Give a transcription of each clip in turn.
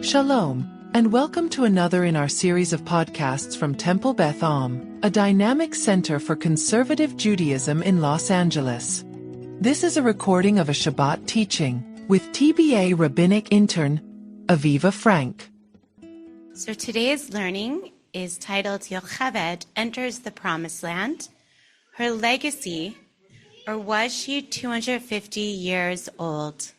Shalom, and welcome to another in our series of podcasts from Temple Beth, a dynamic center for conservative Judaism in Los Angeles. This is a recording of a Shabbat teaching with TBA Rabbinic Intern, Aviva Frank. So today's learning is titled Yocheved Enters the Promised Land. Her legacy, or was she 250 years old?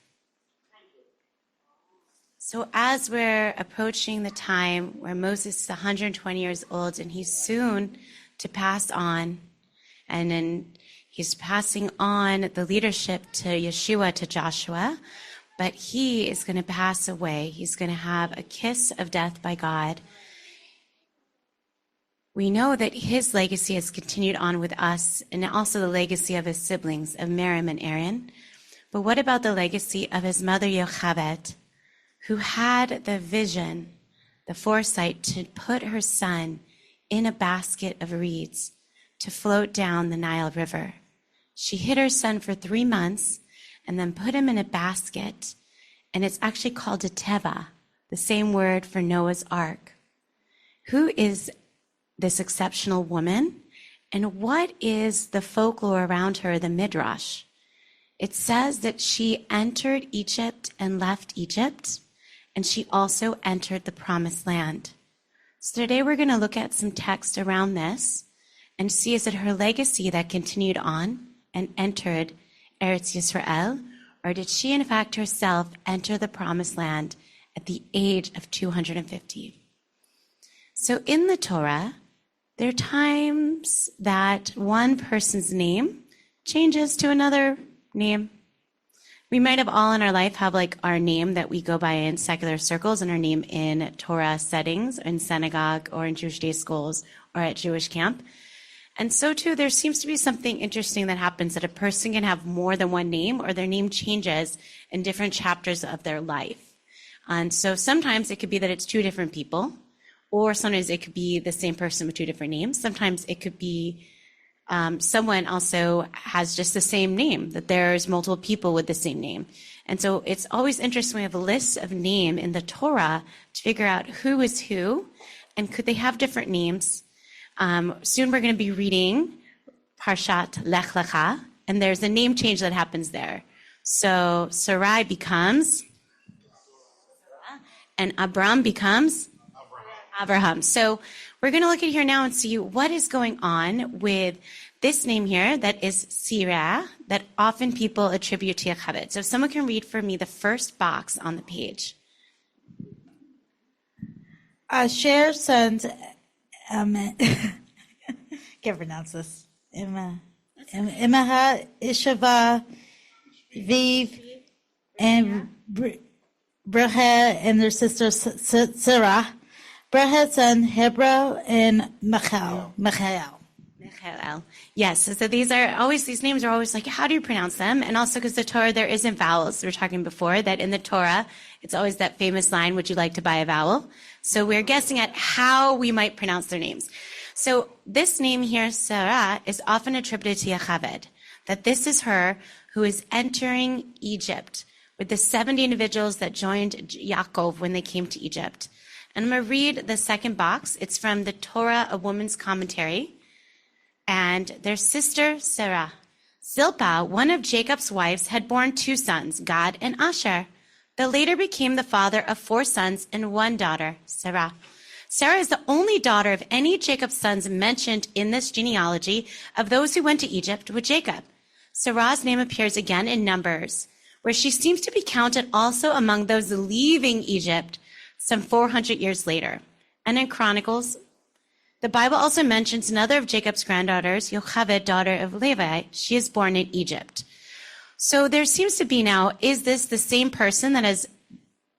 So as we're approaching the time where Moses is 120 years old and he's soon to pass on, and then he's passing on the leadership to Yeshua, to Joshua, but he is going to pass away. He's going to have a kiss of death by God. We know that his legacy has continued on with us, and also the legacy of his siblings, of Miriam and Aaron. But what about the legacy of his mother Yocheved, who had the vision, the foresight to put her son in a basket of reeds to float down the Nile River? She hid her son for 3 months and then put him in a basket, and it's actually called a teva, the same word for Noah's Ark. Who is this exceptional woman, and what is the folklore around her, the Midrash? It says that she entered Egypt and left Egypt, and she also entered the Promised Land. So today we're going to look at some text around this and see, is it her legacy that continued on and entered Eretz Yisrael, or did she in fact herself enter the Promised Land at the age of 250? So in the Torah, there are times that one person's name changes to another name. We might have all in our life have like our name that we go by in secular circles and our name in Torah settings, in synagogue or in Jewish day schools or at Jewish camp. And so too, there seems to be something interesting that happens, that a person can have more than one name, or their name changes in different chapters of their life. And so sometimes it could be that it's two different people, or sometimes it could be the same person with two different names. Sometimes it could be someone also has just the same name, that there's multiple people with the same name. And so it's always interesting. We have a list of name in the Torah to figure out who is who, and could they have different names. Soon we're going to be reading Parshat Lech Lecha, and there's a name change that happens there. So Sarai becomes, and Abram becomes Abraham. So we're going to look at here now and see what is going on with this name here that is Sirah, that often people attribute to Yocheved. So if someone can read for me the first box on the page. Asher sons, can't pronounce this. Imaha, Ishava, Viv, and Brahad and their sister Sarah. Brahad's son Hebron and Michael. Yes, so these names are always like, how do you pronounce them? And also because the Torah, there isn't vowels. We were talking before that in the Torah, it's always that famous line, would you like to buy a vowel? So we're guessing at how we might pronounce their names. So this name here, Sarah, is often attributed to Yocheved, that this is her who is entering Egypt with the 70 individuals that joined Yaakov when they came to Egypt. And I'm going to read the second box. It's from the Torah, a Woman's Commentary. And their sister, Sarah. Zilpah, one of Jacob's wives, had borne 2 sons, Gad and Asher. The later became the father of 4 sons and 1 daughter, Sarah. Sarah is the only daughter of any Jacob's sons mentioned in this genealogy of those who went to Egypt with Jacob. Sarah's name appears again in Numbers, where she seems to be counted also among those leaving Egypt some 400 years later. And in Chronicles, the Bible also mentions another of Jacob's granddaughters, Yocheved, daughter of Levi. She is born in Egypt. So there seems to be now, is this the same person that has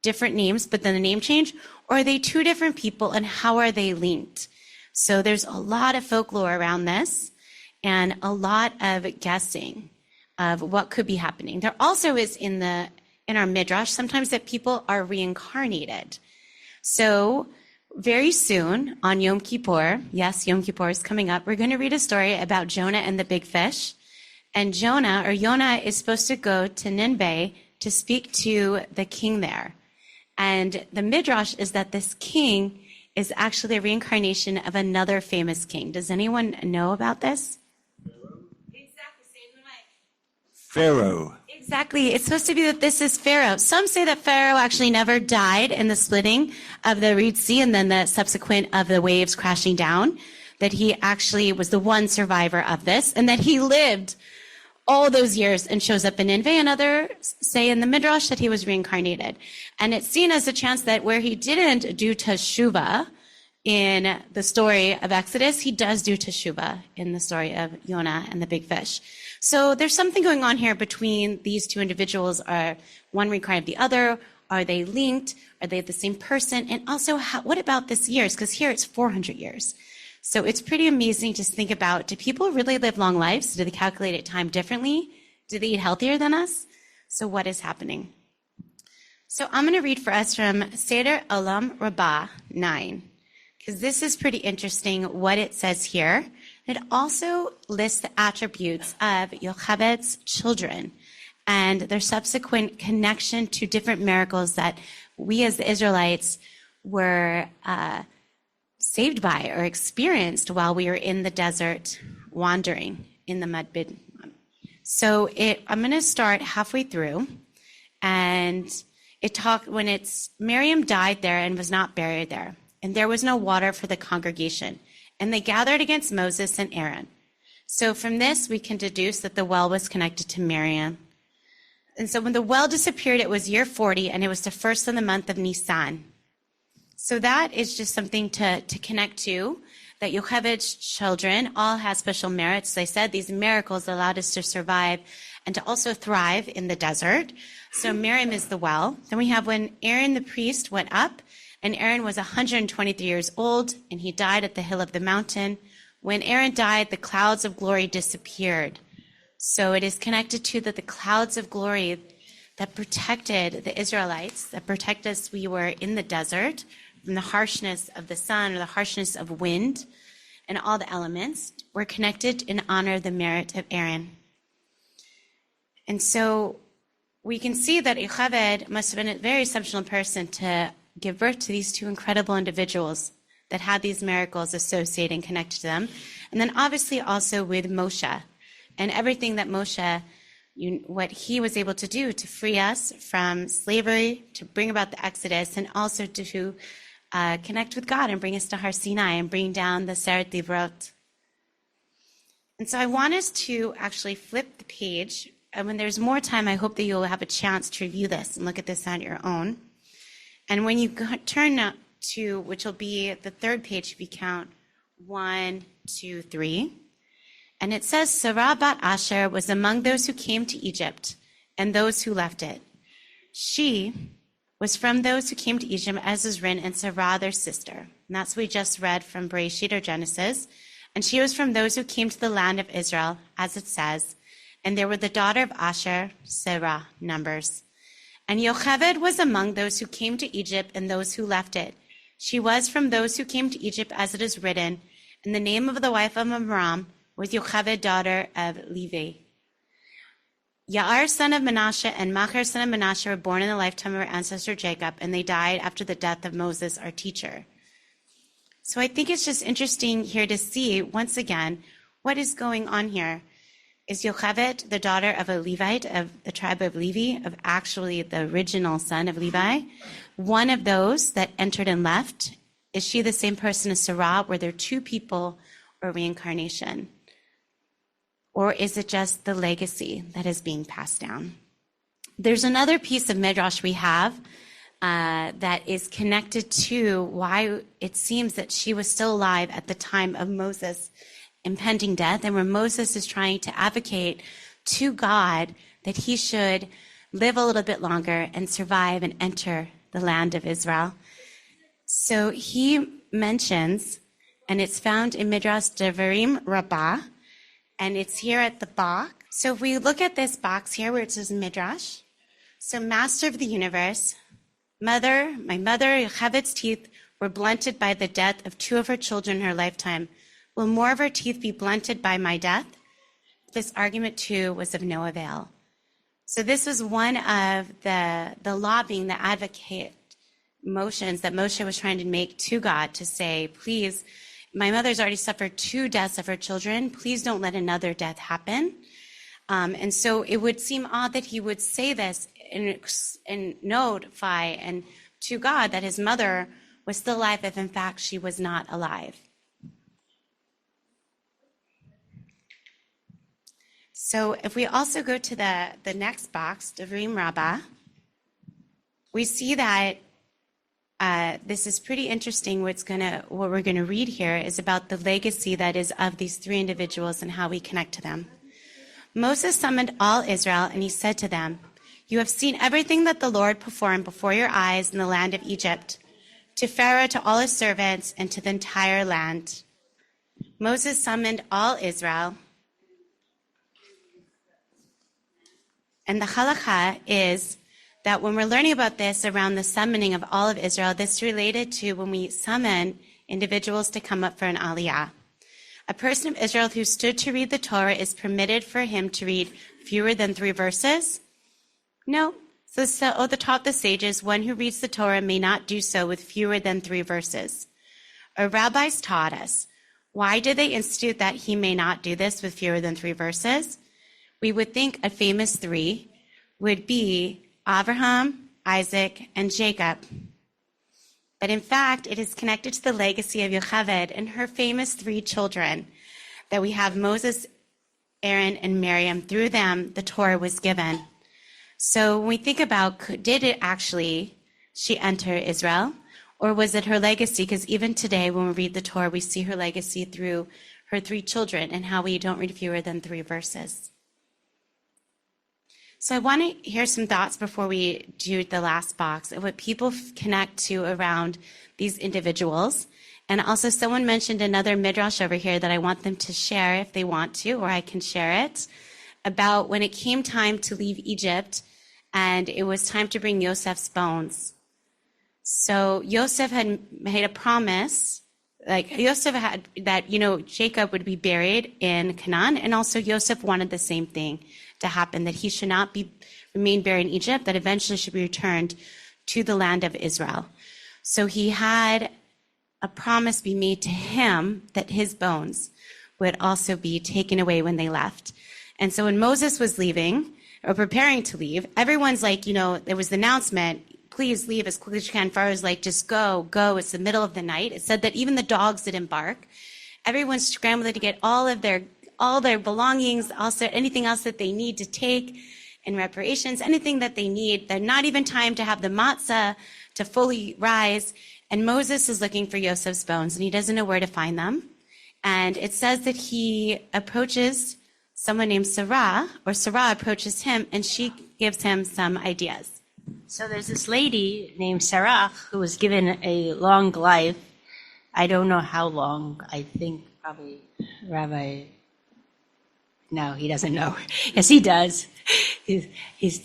different names, but then the name change? Or are they 2 different people, and how are they linked? So there's a lot of folklore around this and a lot of guessing of what could be happening. There also is in our Midrash sometimes that people are reincarnated. So very soon on Yom Kippur, yes, Yom Kippur is coming up, we're going to read a story about Jonah and the big fish. And Jonah is supposed to go to Nineveh to speak to the king there. And the midrash is that this king is actually a reincarnation of another famous king. Does anyone know about this? Pharaoh. Exactly. It's supposed to be that this is Pharaoh. Some say that Pharaoh actually never died in the splitting of the Red Sea and then the subsequent of the waves crashing down, that he actually was the one survivor of this, and that he lived all those years and shows up in Nineveh. And others say in the Midrash that he was reincarnated. And it's seen as a chance that where he didn't do teshuvah in the story of Exodus, he does do teshuvah in the story of Jonah and the big fish. So there's something going on here between these two individuals. Are one reincarnated of the other? Are they linked? Are they the same person? And also, what about this years? Because here it's 400 years. So it's pretty amazing to think about, do people really live long lives? Do they calculate time differently? Do they eat healthier than us? So what is happening? So I'm going to read for us from Seder Olam Rabbah 9, because this is pretty interesting what it says here. It also lists the attributes of Yocheved's children and their subsequent connection to different miracles that we as the Israelites were saved by or experienced while we were in the desert wandering in the mud. So I'm going to start halfway through, and when Miriam died there and was not buried there, and there was no water for the congregation, and they gathered against Moses and Aaron. So from this, we can deduce that the well was connected to Miriam. And so when the well disappeared, it was year 40, and it was the first of the month of Nisan. So that is just something to connect to, that Yocheved's children all have special merits. As I said, these miracles allowed us to survive and to also thrive in the desert. So Miriam is the well. Then we have when Aaron the priest went up, and Aaron was 123 years old, and he died at the hill of the mountain. When Aaron died, the clouds of glory disappeared. So it is connected to that the clouds of glory that protected the Israelites, that protect us, we were in the desert, from the harshness of the sun or the harshness of wind and all the elements, were connected in honor of the merit of Aaron. And so we can see that Yocheved must have been a very exceptional person to give birth to these two incredible individuals that had these miracles associated and connected to them. And then obviously also with Moshe and everything that Moshe, what he was able to do to free us from slavery, to bring about the Exodus, and also to connect with God and bring us to Har Sinai and bring down the Seret Divrot. And so I want us to actually flip the page. And when there's more time, I hope that you'll have a chance to review this and look at this on your own. And when you turn to, which will be the third page if you count 1, 2, 3. And it says, Sarah bat Asher was among those who came to Egypt and those who left it. She was from those who came to Egypt, as is written, and Sarah their sister. And that's what we just read from Bereshit or Genesis. And she was from those who came to the land of Israel, as it says. And there were the daughter of Asher, Sarah, Numbers. And Yocheved was among those who came to Egypt and those who left it. She was from those who came to Egypt, as it is written. And the name of the wife of Amram was Yocheved, daughter of Levi. Yair, son of Manasseh, and Machir, son of Manasseh, were born in the lifetime of our ancestor Jacob, and they died after the death of Moses, our teacher. So I think it's just interesting here to see, once again, what is going on here. Is Yocheved the daughter of a Levite of the tribe of Levi, of actually the original son of Levi? One of those that entered and left? Is she the same person as Sarah? Were there two people or reincarnation? Or is it just the legacy that is being passed down? There's another piece of Midrash we have that is connected to why it seems that she was still alive at the time of Moses' impending death, and where Moses is trying to advocate to God that he should live a little bit longer and survive and enter the land of Israel. So he mentions, and it's found in Midrash Devarim Rabbah, and it's here at the box. So if we look at this box here where it says Midrash, so Master of the Universe, my mother, Yocheved's teeth were blunted by the death of two of her children in her lifetime. Will more of her teeth be blunted by my death? This argument, too, was of no avail. So this was one of the lobbying, the advocate motions that Moshe was trying to make to God to say, please, my mother's already suffered 2 deaths of her children. Please don't let another death happen. And so it would seem odd that he would say this and notify and to God that his mother was still alive if in fact she was not alive. So if we also go to the next box, Devrim Rabbah, we see that this is pretty interesting. What we're gonna read here is about the legacy that is of these 3 individuals and how we connect to them. Moses summoned all Israel, and he said to them, "You have seen everything that the Lord performed before your eyes in the land of Egypt, to Pharaoh, to all his servants, and to the entire land." Moses summoned all Israel. And the halakha is that when we're learning about this around the summoning of all of Israel, this related to when we summon individuals to come up for an aliyah. A person of Israel who stood to read the Torah is permitted for him to read fewer than 3 verses? No. So the taught the sages, one who reads the Torah may not do so with fewer than 3 verses. Our rabbis taught us. Why did they institute that he may not do this with fewer than 3 verses? We would think a famous 3 would be Abraham, Isaac, and Jacob. But in fact, it is connected to the legacy of Yocheved and her famous 3 children that we have Moses, Aaron, and Miriam. Through them, the Torah was given. So when we think about, did it actually, she enter Israel? Or was it her legacy? Because even today, when we read the Torah, we see her legacy through her 3 children and how we don't read fewer than 3 verses. So I want to hear some thoughts before we do the last box of what people connect to around these individuals. And also someone mentioned another midrash over here that I want them to share if they want to, or I can share it, about when it came time to leave Egypt and it was time to bring Yosef's bones. So Yosef had made a promise, like Yosef had that, Jacob would be buried in Canaan, and also Yosef wanted the same thing to happen, that he should not remain buried in Egypt, that eventually should be returned to the land of Israel. So he had a promise be made to him that his bones would also be taken away when they left. And so when Moses was leaving, or preparing to leave, everyone's like, there was the announcement, please leave as quickly as you can. Pharaoh's like, just go. It's the middle of the night. It said that even the dogs didn't bark. Everyone's scrambling to get all their belongings, also anything else that they need to take in reparations, anything that they need. They're not even time to have the matzah to fully rise. And Moses is looking for Yosef's bones, and he doesn't know where to find them. And it says that he approaches someone named Sarah approaches him, and she gives him some ideas. So there's this lady named Sarah who was given a long life. I don't know how long. I think probably Rabbi... No, he doesn't know. Yes, he does. He's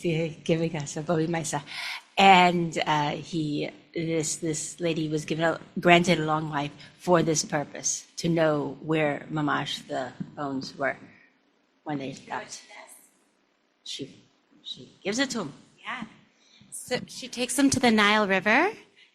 giving us a Bobi Maisa. And this lady was granted a long life for this purpose, to know where Mamash, the bones, were when they left. She gives it to him. Yeah. So she takes them to the Nile River,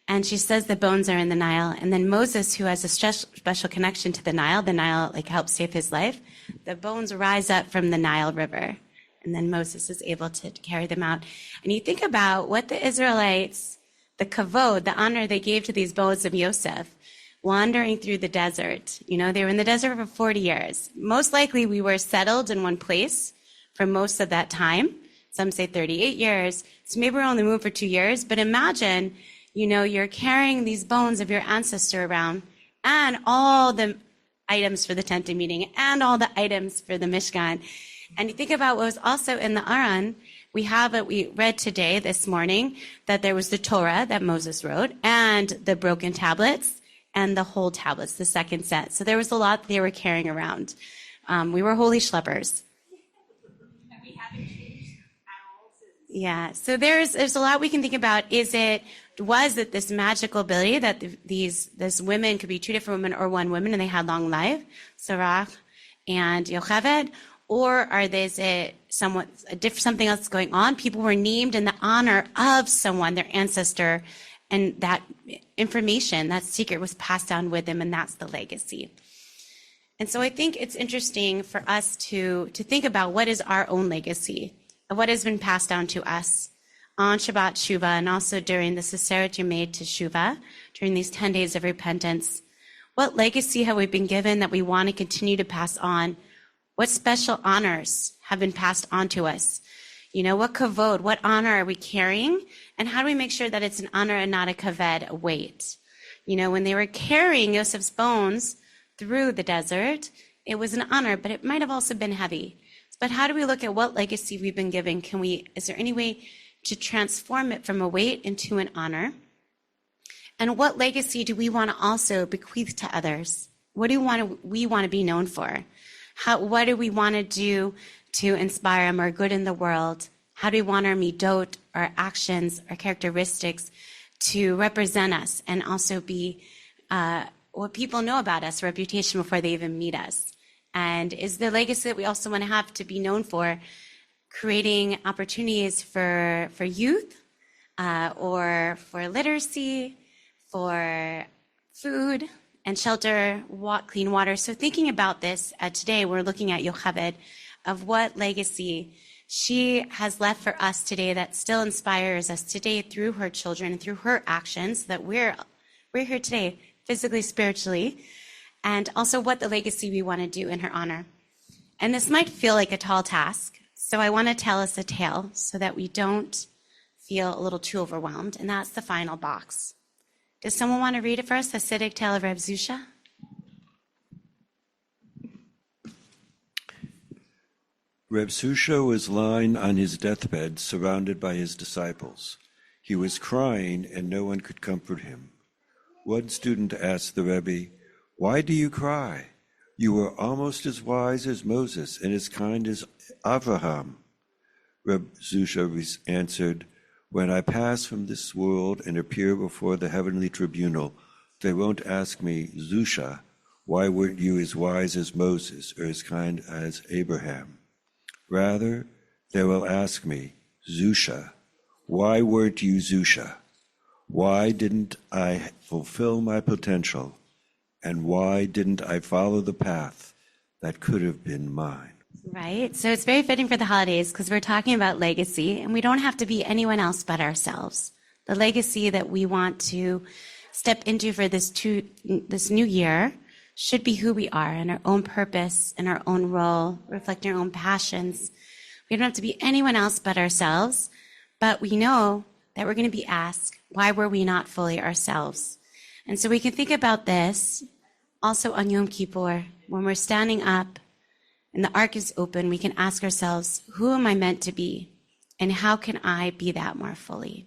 and she says the bones are in the Nile. And then Moses, who has a special connection to the Nile helps save his life. The bones rise up from the Nile River, and then Moses is able to carry them out. And you think about what the Israelites, the kavod, the honor they gave to these bones of Yosef, wandering through the desert. They were in the desert for 40 years. Most likely we were settled in one place for most of that time. Some say 38 years. So maybe we're only moved for 2 years. But imagine, you're carrying these bones of your ancestor around, and all the items for the tent of meeting, and all the items for the Mishkan. And you think about what was also in the Aron. We read today, this morning, that there was the Torah that Moses wrote, and the broken tablets, and the whole tablets, the second set. So there was a lot they were carrying around. We were holy schleppers. Yeah, so there's a lot we can think about. Was it this magical ability that this women could be 2 different women or one woman, and they had long life, Sarah and Yocheved? Or are they something else going on? People were named in the honor of someone, their ancestor, And that information, that secret was passed down with him, and that's the legacy. And so I think it's interesting for us to think about what is our own legacy, of what has been passed down to us on Shabbat Shuvah, and also during the Seseret Yemei Teshuvah, during these 10 days of repentance. What legacy have we been given that we want to continue to pass on? What special honors have been passed on to us? What kavod, what honor are we carrying? And how do we make sure that it's an honor and not a kaved, a weight? When they were carrying Yosef's bones through the desert, it was an honor, but it might have also been heavy. But how do we look at what legacy we've been given? Is there any way to transform it from a weight into an honor? And what legacy do we want to also bequeath to others? What do we want to be known for? What do we want to do to inspire more good in the world? How do we want our midot, our actions, our characteristics to represent us and also be what people know about us, reputation before they even meet us? And is the legacy that we also want to have to be known for creating opportunities for youth or for literacy, for food and shelter, clean water? So thinking about this today, we're looking at Yocheved, of what legacy she has left for us today that still inspires us today through her children, through her actions, that we're here today, physically, spiritually, and also what the legacy we want to do in her honor. And this might feel like a tall task, so I want to tell us a tale so that we don't feel a little too overwhelmed, and that's the final box. Does someone want to read it for us, the Siddiq tale of Reb Zusha? Reb Zusha was lying on his deathbed, surrounded by his disciples. He was crying, and no one could comfort him. One student asked the Rebbe, "Why do you cry? You were almost as wise as Moses and as kind as Abraham." Reb Zusha answered, "When I pass from this world and appear before the heavenly tribunal, they won't ask me, 'Zusha, why weren't you as wise as Moses or as kind as Abraham?' Rather, they will ask me, 'Zusha, why weren't you Zusha? Why didn't I fulfill my potential? And why didn't I follow the path that could have been mine?'" Right. So it's very fitting for the holidays because we're talking about legacy, and we don't have to be anyone else but ourselves. The legacy that we want to step into for this new year should be who we are and our own purpose and our own role, reflecting our own passions. We don't have to be anyone else but ourselves, but we know that we're going to be asked, why were we not fully ourselves? And so we can think about this also on Yom Kippur, when we're standing up and the ark is open, we can ask ourselves, who am I meant to be? And how can I be that more fully?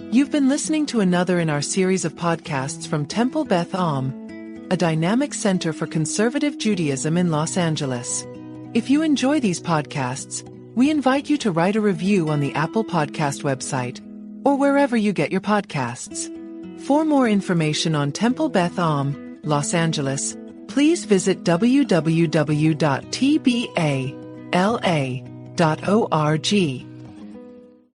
You've been listening to another in our series of podcasts from Temple Beth Am, a dynamic center for conservative Judaism in Los Angeles. If you enjoy these podcasts, we invite you to write a review on the Apple Podcast website or wherever you get your podcasts. For more information on Temple Beth Am, Los Angeles, please visit www.tbala.org.